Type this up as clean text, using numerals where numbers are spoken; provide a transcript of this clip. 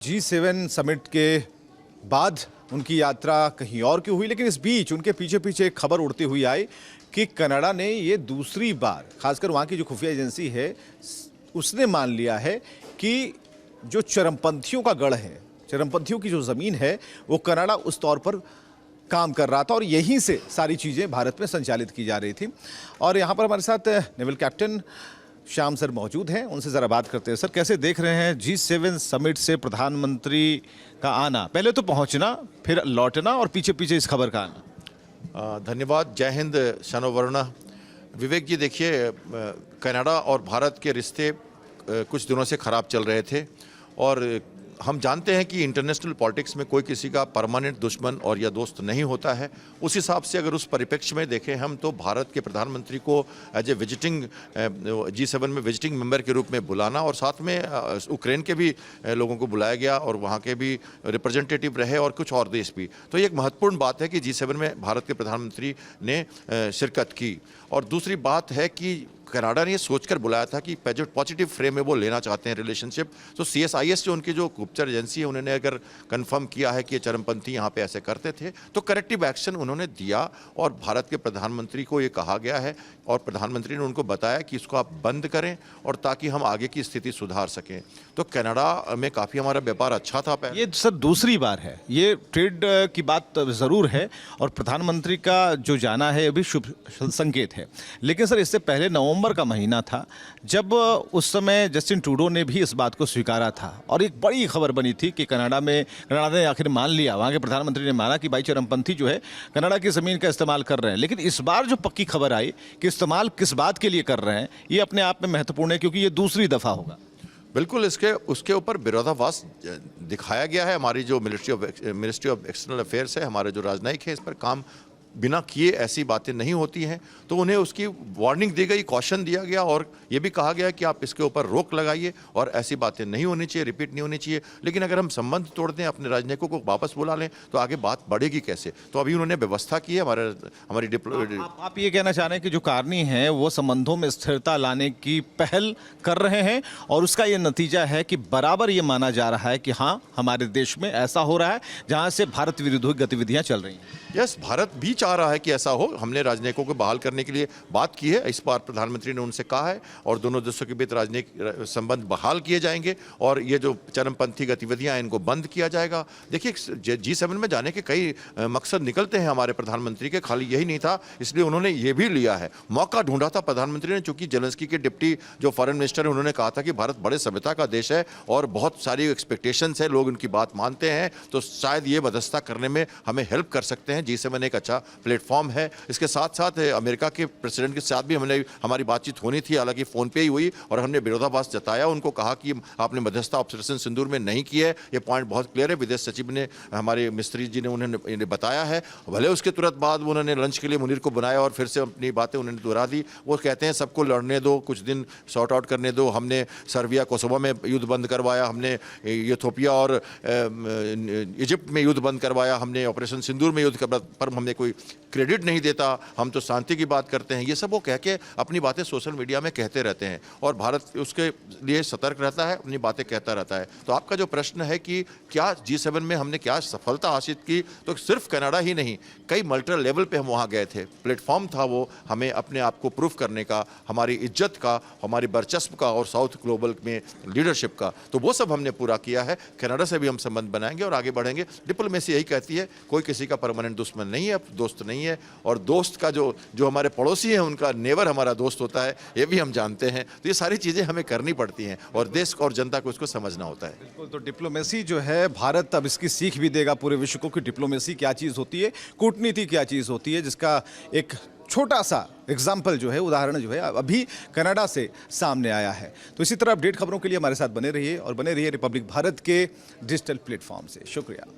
G7 summit के बाद उनकी यात्रा कहीं और की हुई, लेकिन इस बीच उनके पीछे पीछे एक खबर उड़ती हुई आई कि कनाडा ने ये दूसरी बार, खासकर वहाँ की जो खुफिया एजेंसी है उसने मान लिया है कि जो चरमपंथियों का गढ़ है, चरमपंथियों की जो ज़मीन है, वो कनाडा उस तौर पर काम कर रहा था और यहीं से सारी चीज़ें भारत में संचालित की जा रही थी। और यहाँ पर हमारे साथ नेवल कैप्टन श्याम सर मौजूद हैं, उनसे ज़रा बात करते हैं। सर, कैसे देख रहे हैं G7 समिट से प्रधानमंत्री का आना, पहले तो पहुंचना, फिर लौटना और पीछे पीछे इस खबर का आना? धन्यवाद। जय हिंद, शनोवर्ण। विवेक जी, देखिए, कनाडा और भारत के रिश्ते कुछ दिनों से ख़राब चल रहे थे और हम जानते हैं कि इंटरनेशनल पॉलिटिक्स में कोई किसी का परमानेंट दुश्मन और या दोस्त नहीं होता है। उस हिसाब से अगर उस परिप्रेक्ष्य में देखें हम, तो भारत के प्रधानमंत्री को एज ए विजिटिंग G7 में विजिटिंग मेंबर के रूप में बुलाना और साथ में यूक्रेन के भी लोगों को बुलाया गया और वहाँ के भी रिप्रेजेंटेटिव रहे और कुछ और देश भी। तो ये एक महत्वपूर्ण बात है कि G7 में भारत के प्रधानमंत्री ने शिरकत की। और दूसरी बात है कि कनाडा ने ये सोचकर बुलाया था कि पॉजिटिव फ्रेम में वो लेना चाहते हैं रिलेशनशिप। तो CSIS जो उनकी जो गुप्तचर एजेंसी है, उन्होंने अगर कंफर्म किया है कि ये चरमपंथी यहाँ पे ऐसे करते थे, तो करेक्टिव एक्शन उन्होंने दिया और भारत के प्रधानमंत्री को ये कहा गया है और प्रधानमंत्री ने उनको बताया कि इसको आप बंद करें और ताकि हम आगे की स्थिति सुधार सकें। तो कनाडा में काफ़ी हमारा व्यापार अच्छा था। ये सर दूसरी बार है, ये ट्रेड की बात ज़रूर है और प्रधानमंत्री का जो जाना है अभी शुभ संकेत है, लेकिन सर इससे पहले नवंबर का महीना था जब उस समय जस्टिन ट्रूडो ने भी इस बात को स्वीकारा था और एक बड़ी खबर बनी थी कि कनाडा ने आखिर मान लिया, वहाँ के प्रधानमंत्री ने माना कि भाई चरमपंथी जो है कनाडा की ज़मीन का इस्तेमाल कर रहे हैं। लेकिन इस बार जो पक्की खबर आई कि इस्तेमाल किस बात के लिए कर रहे हैं, ये अपने आप में महत्वपूर्ण है क्योंकि ये दूसरी दफ़ा होगा। बिल्कुल, उसके ऊपर विरोधाभास दिखाया गया है। हमारी जो मिनिस्ट्री ऑफ एक्सटर्नल अफेयर्स है, हमारे जो राजनयिक है, इस पर काम बिना किए ऐसी बातें नहीं होती हैं। तो उन्हें उसकी वार्निंग दी गई, कॉशन दिया गया और ये भी कहा गया कि आप इसके ऊपर रोक लगाइए और ऐसी बातें नहीं होनी चाहिए, रिपीट नहीं होनी चाहिए। लेकिन अगर हम संबंध तोड़ दें, अपने राजनयिकों को वापस बुला लें, तो आगे बात बढ़ेगी कैसे? तो अभी उन्होंने व्यवस्था की है। आप ये कहना चाह रहे हैं कि जो कारनी है वो संबंधों में स्थिरता लाने की पहल कर रहे हैं और उसका ये नतीजा है कि बराबर ये माना जा रहा है कि हाँ, हमारे देश में ऐसा हो रहा है जहाँ से भारत विरोधी गतिविधियाँ चल रही हैं। यस, भारत भी चाह रहा है कि ऐसा हो। हमने राजनयिकों को बहाल करने के लिए बात की है, इस बार प्रधानमंत्री ने उनसे कहा है और दोनों देशों के बीच राजनयिक संबंध बहाल किए जाएंगे और ये जो चरमपंथी गतिविधियां हैं इनको बंद किया जाएगा। देखिए, G7 में जाने के कई मकसद निकलते हैं हमारे प्रधानमंत्री के, खाली यही नहीं था, इसलिए उन्होंने ये भी लिया है। मौका ढूंढा था प्रधानमंत्री ने, चूंकि जेलेंस्की के डिप्टी जो फॉरेन मिनिस्टर है, उन्होंने कहा था कि भारत बड़े सभ्यता का देश है और बहुत सारी एक्सपेक्टेशंस है, लोग उनकी बात मानते हैं, तो शायद ये व्यवस्था करने में हमें हेल्प कर सकते हैं। G7 एक अच्छा प्लेटफॉर्म है। इसके साथ साथ अमेरिका के प्रेसिडेंट के साथ भी हमारी बातचीत होनी थी, हालांकि फ़ोन पे ही हुई और हमने विरोधाभास जताया, उनको कहा कि आपने मध्यस्थता ऑपरेशन सिंदूर में नहीं की है। ये पॉइंट बहुत क्लियर है, विदेश सचिव ने, हमारे मिस्त्री जी ने उन्होंने बताया है। भले उसके तुरंत बाद उन्होंने लंच के लिए मुनीर को बुलाया और फिर से अपनी बातें उन्होंने दोहरा दी। वो कहते हैं सबको लड़ने दो, कुछ दिन सॉर्ट आउट करने दो। हमने सर्बिया कोसोवो में युद्ध बंद करवाया, हमने इथियोपिया और इजिप्ट में युद्ध बंद करवाया, हमने ऑपरेशन सिंदूर में युद्ध कर, पर हमने कोई क्रेडिट नहीं देता, हम तो शांति की बात करते हैं। ये सब वो कह के अपनी बातें सोशल मीडिया में कहते रहते हैं और भारत उसके लिए सतर्क रहता है, अपनी बातें कहता रहता है। तो आपका जो प्रश्न है कि क्या G7 में हमने क्या सफलता हासिल की, तो सिर्फ कनाडा ही नहीं, कई मल्टीपल लेवल पे हम वहाँ गए थे। प्लेटफॉर्म था वो हमें अपने आप को प्रूफ करने का, हमारी इज्जत का, हमारी वर्चस्व का और साउथ ग्लोबल में लीडरशिप का। तो वो सब हमने पूरा किया है। कनाडा से भी हम संबंध बनाएंगे और आगे बढ़ेंगे। डिप्लोमेसी यही कहती है, कोई किसी का परमानेंट दुश्मन नहीं है, दोस्त नहीं है, और दोस्त का जो हमारे पड़ोसी हैं उनका नेवर हमारा दोस्त होता है, ये भी हम जानते हैं। तो ये सारी चीज़ें हमें करनी पड़ती हैं और देश और जनता को इसको समझना होता है। बिल्कुल, तो डिप्लोमेसी जो है, भारत अब इसकी सीख भी देगा पूरे विश्व को कि डिप्लोमेसी क्या चीज़ होती है, कूटनीति क्या चीज़ होती है, जिसका एक छोटा सा एग्जाम्पल जो है, उदाहरण जो है, अभी कनाडा से सामने आया है। तो इसी तरह अपडेट खबरों के लिए हमारे साथ बने रहिए और बने रहिए रिपब्लिक भारत के डिजिटल प्लेटफॉर्म से। शुक्रिया।